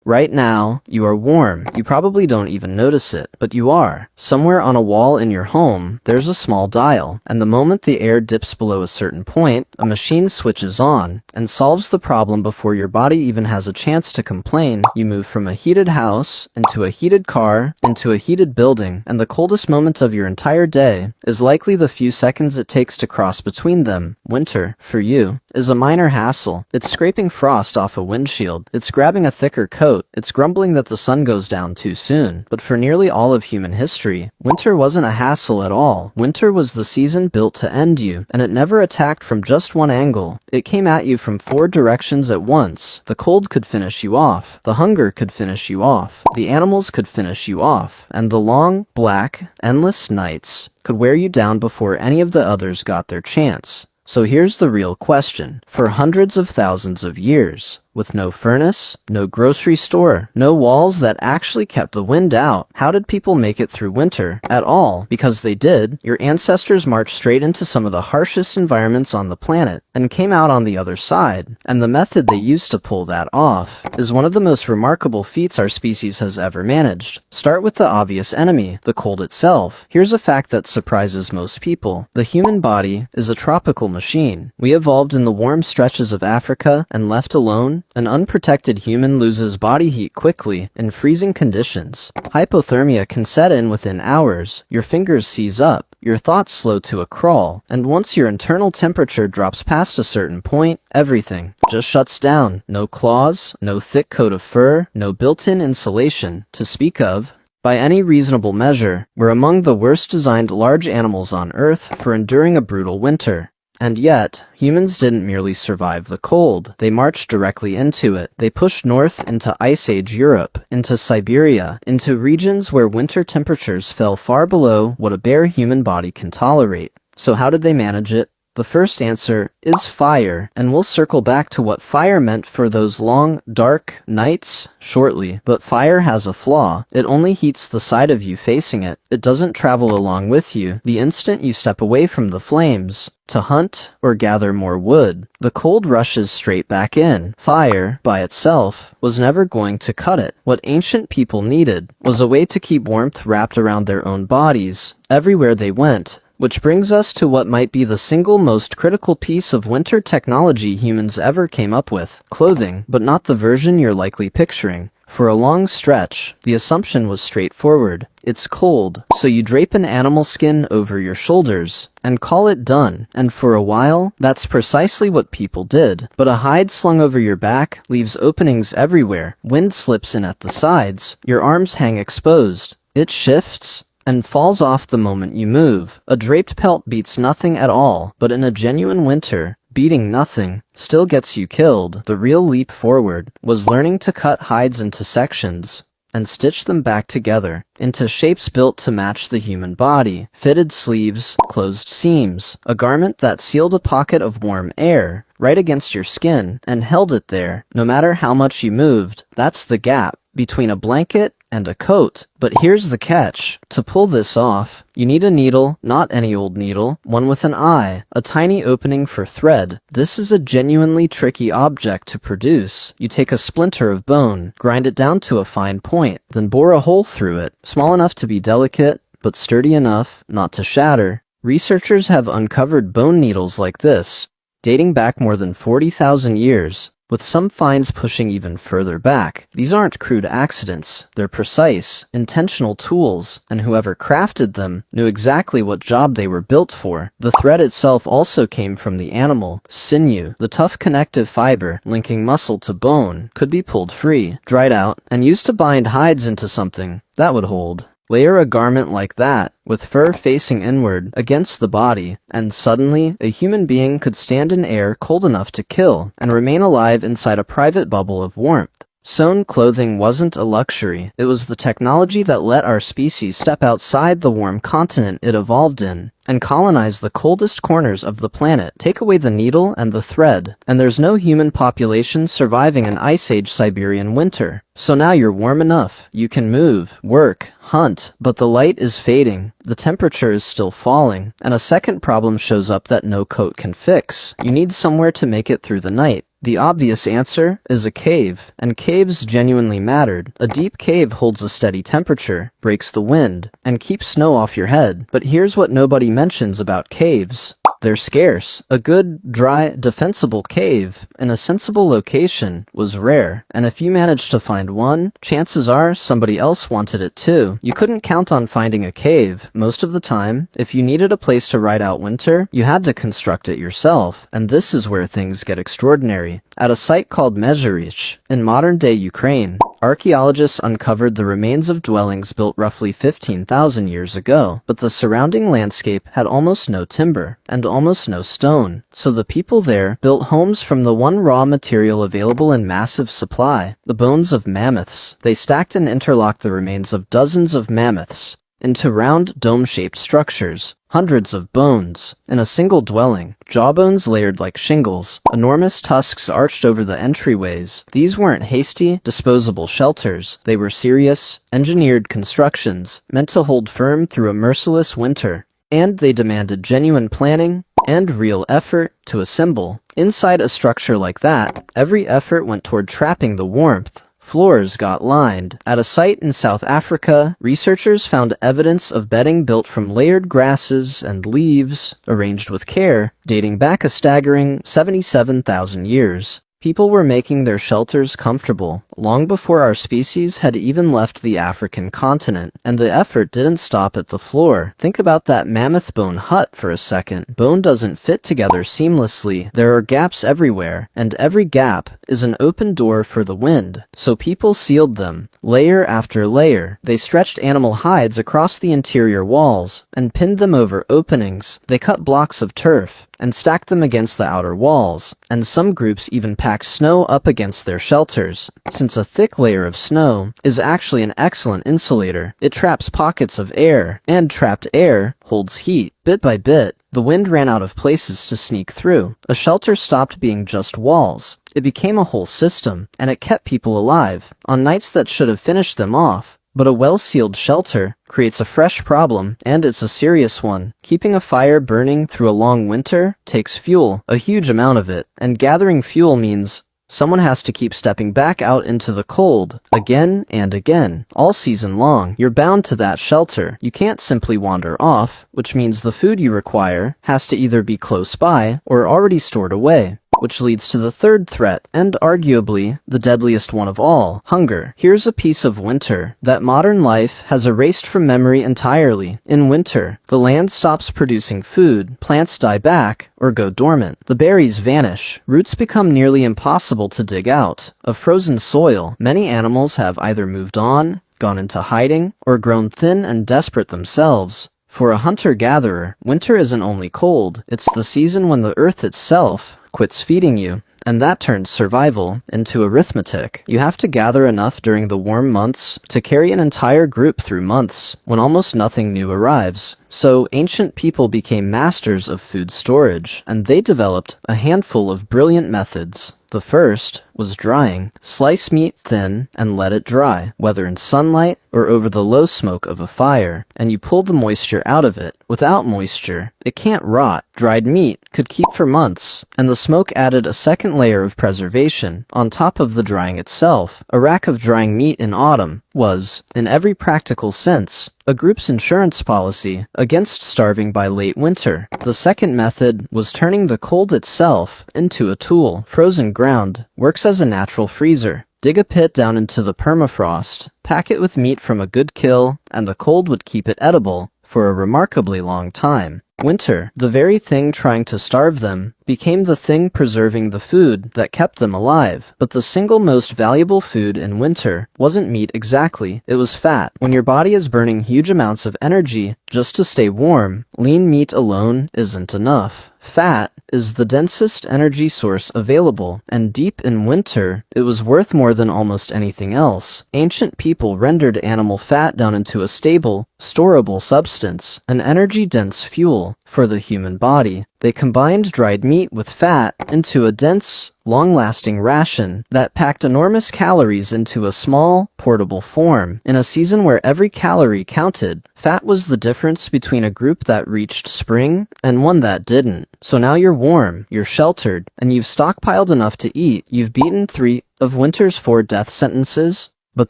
Right now, you are warm. You probably don't even notice it, but you are. Somewhere on a wall in your home, there's a small dial, and the moment the air dips below a certain point, a machine switches on and solves the problem before your body even has a chance to complain. You move from a heated house into a heated car into a heated building, and the coldest moment of your entire day is likely the few seconds it takes to cross between them. Winter, for you, is a minor hassle. It's scraping frost off a windshield. It's grabbing a thicker coat. It's grumbling that the sun goes down too soon. But for nearly all of human history, winter wasn't a hassle at all. Winter was the season built to end you, and it never attacked from just one angle. It came at you from 4 directions at once. The cold could finish you off. The hunger could finish you off. The animals could finish you off. And the long, black, endless nights could wear you down before any of the others got their chance. So here's the real question. For hundreds of thousands of years, with no furnace, no grocery store, no walls that actually kept the wind out, how did people make it through winter at all? Because they did. Your ancestors marched straight into some of the harshest environments on the planet and came out on the other side. And the method they used to pull that off is one of the most remarkable feats our species has ever managed. Start with the obvious enemy, the cold itself. Here's a fact that surprises most people. The human body is a tropical machine. We evolved in the warm stretches of Africa, and left alone, an unprotected human loses body heat quickly in freezing conditions. Hypothermia can set in within hours. Your fingers seize up. Your thoughts slow to a crawl. And once your internal temperature drops past a certain point, everything just shuts down. No claws, no thick coat of fur, no built-in insulation to speak of. By any reasonable measure, we're among the worst designed large animals on Earth for enduring a brutal winter. And yet, humans didn't merely survive the cold. They marched directly into it. They pushed north into Ice Age Europe, into Siberia, into regions where winter temperatures fell far below what a bare human body can tolerate. So how did they manage it? The first answer is fire, and we'll circle back to what fire meant for those long, dark nights shortly. But fire has a flaw. It only heats the side of you facing it. It doesn't travel along with you the instant you step away from the flames to hunt or gather more wood. The cold rushes straight back in. Fire, by itself, was never going to cut it. What ancient people needed was a way to keep warmth wrapped around their own bodies everywhere they went. Which brings us to what might be the single most critical piece of winter technology humans ever came up with. Clothing, but not the version you're likely picturing. For a long stretch, the assumption was straightforward. It's cold, so you drape an animal skin over your shoulders and call it done. And for a while, that's precisely what people did. But a hide slung over your back leaves openings everywhere. Wind slips in at the sides. Your arms hang exposed. It shifts and falls off the moment you move. A draped pelt beats nothing at all, but in a genuine winter, beating nothing still gets you killed. The real leap forward was learning to cut hides into sections and stitch them back together into shapes built to match the human body. Fitted sleeves, closed seams, a garment that sealed a pocket of warm air right against your skin and held it there. No matter how much you moved, that's the gap between a blanket and a coat. But here's the catch. To pull this off, you need a needle, not any old needle, one with an eye, a tiny opening for thread. This is a genuinely tricky object to produce. You take a splinter of bone, grind it down to a fine point, then bore a hole through it, small enough to be delicate, but sturdy enough not to shatter. Researchers have uncovered bone needles like this, dating back more than 40,000 years. With some finds pushing even further back. These aren't crude accidents. They're precise, intentional tools, and whoever crafted them knew exactly what job they were built for. The thread itself also came from the animal. Sinew, the tough connective fiber linking muscle to bone, could be pulled free, dried out, and used to bind hides into something that would hold. Layer a garment like that, with fur facing inward against the body, and suddenly a human being could stand in air cold enough to kill and remain alive inside a private bubble of warmth. Sewn clothing wasn't a luxury. It was the technology that let our species step outside the warm continent it evolved in and colonize the coldest corners of the planet. Take away the needle and the thread, and there's no human population surviving an Ice Age Siberian winter. So now you're warm enough. You can move, work, hunt, but the light is fading. The temperature is still falling, and a second problem shows up that no coat can fix. You need somewhere to make it through the night. The obvious answer is a cave, and caves genuinely mattered. A deep cave holds a steady temperature, breaks the wind, and keeps snow off your head. But here's what nobody mentions about caves. They're scarce. A good, dry, defensible cave in a sensible location was rare, and if you managed to find one, chances are somebody else wanted it too. You couldn't count on finding a cave. Most of the time, if you needed a place to ride out winter, you had to construct it yourself, and this is where things get extraordinary. At a site called Mezherych, in modern-day Ukraine, archaeologists uncovered the remains of dwellings built roughly 15,000 years ago, but the surrounding landscape had almost no timber and almost no stone, so the people there built homes from the one raw material available in massive supply, the bones of mammoths. They stacked and interlocked the remains of dozens of mammoths into round, dome-shaped structures. Hundreds of bones in a single dwelling, jawbones layered like shingles, enormous tusks arched over the entryways. These weren't hasty, disposable shelters. They were serious, engineered constructions meant to hold firm through a merciless winter. And they demanded genuine planning and real effort to assemble. Inside a structure like that, every effort went toward trapping the warmth. Floors got lined. At a site in South Africa, researchers found evidence of bedding built from layered grasses and leaves, arranged with care, dating back a staggering 77,000 years. People were making their shelters comfortable long before our species had even left the African continent, and the effort didn't stop at the floor. Think about that mammoth bone hut for a second. Bone doesn't fit together seamlessly. There are gaps everywhere, and every gap is an open door for the wind. So people sealed them, layer after layer. They stretched animal hides across the interior walls and pinned them over openings. They cut blocks of turf and stacked them against the outer walls, and some groups even packed snow up against their shelters. Since a thick layer of snow is actually an excellent insulator, it traps pockets of air, and trapped air holds heat. Bit by bit, the wind ran out of places to sneak through. A shelter stopped being just walls. It became a whole system, and it kept people alive on nights that should have finished them off. But a well-sealed shelter creates a fresh problem, and it's a serious one. Keeping a fire burning through a long winter takes fuel, a huge amount of it, and gathering fuel means someone has to keep stepping back out into the cold, again and again, all season long. You're bound to that shelter. You can't simply wander off, which means the food you require has to either be close by or already stored away. Which leads to the third threat, and arguably the deadliest one of all, hunger. Here's a piece of winter that modern life has erased from memory entirely. In winter, the land stops producing food, plants die back, or go dormant. The berries vanish, roots become nearly impossible to dig out. Of frozen soil, many animals have either moved on, gone into hiding, or grown thin and desperate themselves. For a hunter-gatherer, winter isn't only cold, it's the season when the earth itself quits feeding you, and that turns survival into arithmetic. You have to gather enough during the warm months to carry an entire group through months when almost nothing new arrives. So ancient people became masters of food storage, and they developed a handful of brilliant methods. The first was drying. Slice meat thin and let it dry, whether in sunlight or over the low smoke of a fire, and you pull the moisture out of it. Without moisture, it can't rot. Dried meat could keep for months, and the smoke added a second layer of preservation on top of the drying itself. A rack of drying meat in autumn was, in every practical sense, a group's insurance policy against starving by late winter. The second method was turning the cold itself into a tool. Frozen ground works as a natural freezer. Dig a pit down into the permafrost, pack it with meat from a good kill, and the cold would keep it edible for a remarkably long time. Winter, the very thing trying to starve them, became the thing preserving the food that kept them alive. But the single most valuable food in winter wasn't meat exactly, it was fat. When your body is burning huge amounts of energy just to stay warm, lean meat alone isn't enough. Fat is the densest energy source available, and deep in winter, it was worth more than almost anything else. Ancient people rendered animal fat down into a stable, storable substance, an energy-dense fuel for the human body. They combined dried meat with fat into a dense, long-lasting ration that packed enormous calories into a small, portable form. In a season where every calorie counted, fat was the difference between a group that reached spring and one that didn't. So now you're warm, you're sheltered, and you've stockpiled enough to eat. You've beaten 3 of winter's 4 death sentences. But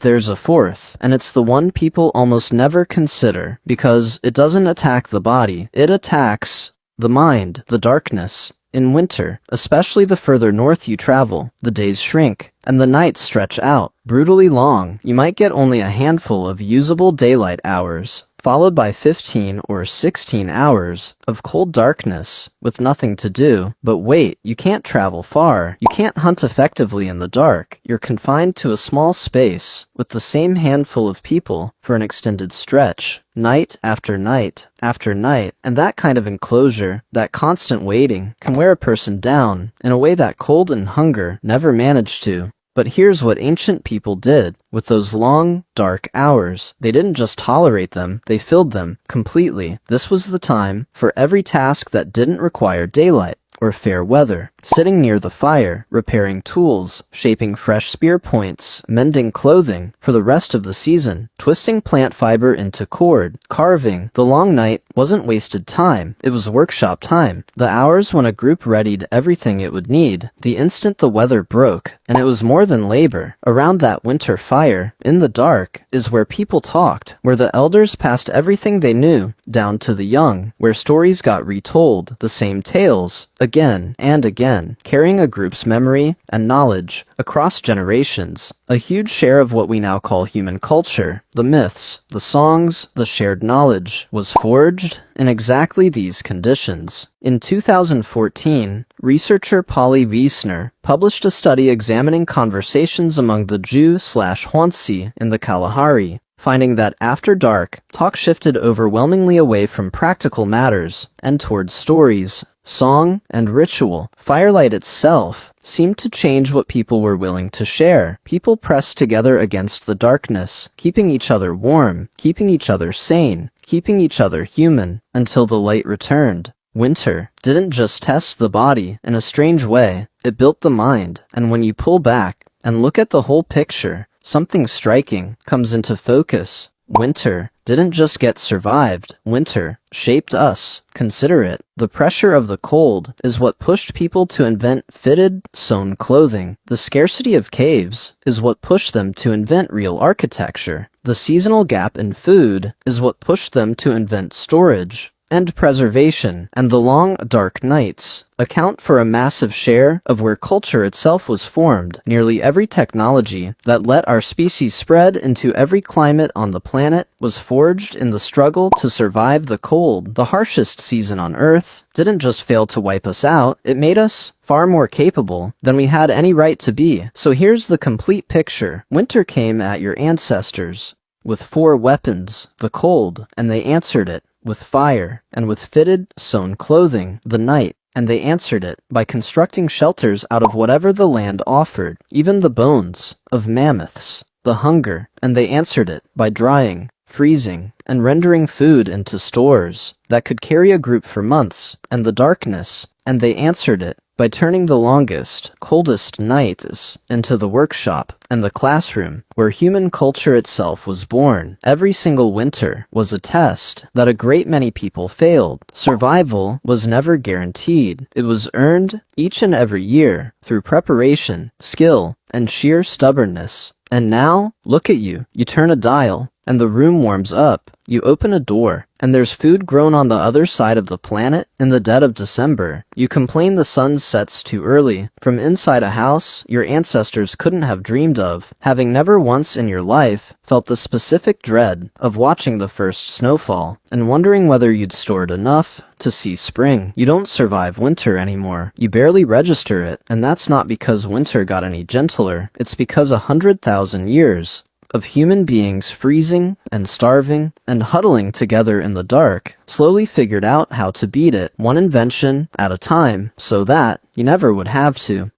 there's a 4th, and it's the one people almost never consider, because it doesn't attack the body, it attacks the mind, the darkness. In winter, especially the further north you travel, the days shrink, and the nights stretch out, brutally long. You might get only a handful of usable daylight hours, followed by 15 or 16 hours of cold darkness with nothing to do. But wait, you can't travel far. You can't hunt effectively in the dark. You're confined to a small space with the same handful of people for an extended stretch, night after night after night. And that kind of enclosure, that constant waiting, can wear a person down in a way that cold and hunger never managed to. But here's what ancient people did with those long, dark hours. They didn't just tolerate them, they filled them completely. This was the time for every task that didn't require daylight or fair weather. Sitting near the fire, repairing tools, shaping fresh spear points, mending clothing for the rest of the season, twisting plant fiber into cord, carving. The long night wasn't wasted time, it was workshop time. The hours when a group readied everything it would need, the instant the weather broke. And it was more than labor. Around that winter fire, in the dark, is where people talked, where the elders passed everything they knew down to the young, where stories got retold, the same tales, again and again, carrying a group's memory and knowledge across generations. A huge share of what we now call human culture, the myths, the songs, the shared knowledge, was forged in exactly these conditions. In 2014, researcher Polly Wiesner published a study examining conversations among the Jew/Hwantse in the Kalahari, finding that after dark, talk shifted overwhelmingly away from practical matters and towards stories, song, and ritual. Firelight itself seemed to change what people were willing to share. People pressed together against the darkness, keeping each other warm, keeping each other sane, keeping each other human, until the light returned. Winter didn't just test the body in a strange way, it built the mind. And when you pull back and look at the whole picture, something striking comes into focus. Winter didn't just get survived, winter shaped us. Consider it. The pressure of the cold is what pushed people to invent fitted, sewn clothing. The scarcity of caves is what pushed them to invent real architecture. The seasonal gap in food is what pushed them to invent storage and preservation, and the long, dark nights account for a massive share of where culture itself was formed. Nearly every technology that let our species spread into every climate on the planet was forged in the struggle to survive the cold. The harshest season on Earth didn't just fail to wipe us out, it made us far more capable than we had any right to be. So here's the complete picture. Winter came at your ancestors with 4 weapons, the cold, and they answered it with fire, and with fitted, sewn clothing, the night, and they answered it by constructing shelters out of whatever the land offered, even the bones of mammoths, the hunger, and they answered it by drying, freezing, and rendering food into stores that could carry a group for months, and the darkness, and they answered it by turning the longest, coldest nights into the workshop and the classroom where human culture itself was born. Every single winter was a test that a great many people failed. Survival was never guaranteed. It was earned each and every year through preparation, skill, and sheer stubbornness. And now, look at you. You turn a dial, and the room warms up. You open a door, and there's food grown on the other side of the planet in the dead of December. You complain the sun sets too early. From inside a house your ancestors couldn't have dreamed of, having never once in your life felt the specific dread of watching the first snowfall, and wondering whether you'd stored enough to see spring. You don't survive winter anymore. You barely register it, and that's not because winter got any gentler. It's because 100,000 years of human beings freezing and starving and huddling together in the dark slowly figured out how to beat it, one invention at a time, so that you never would have to.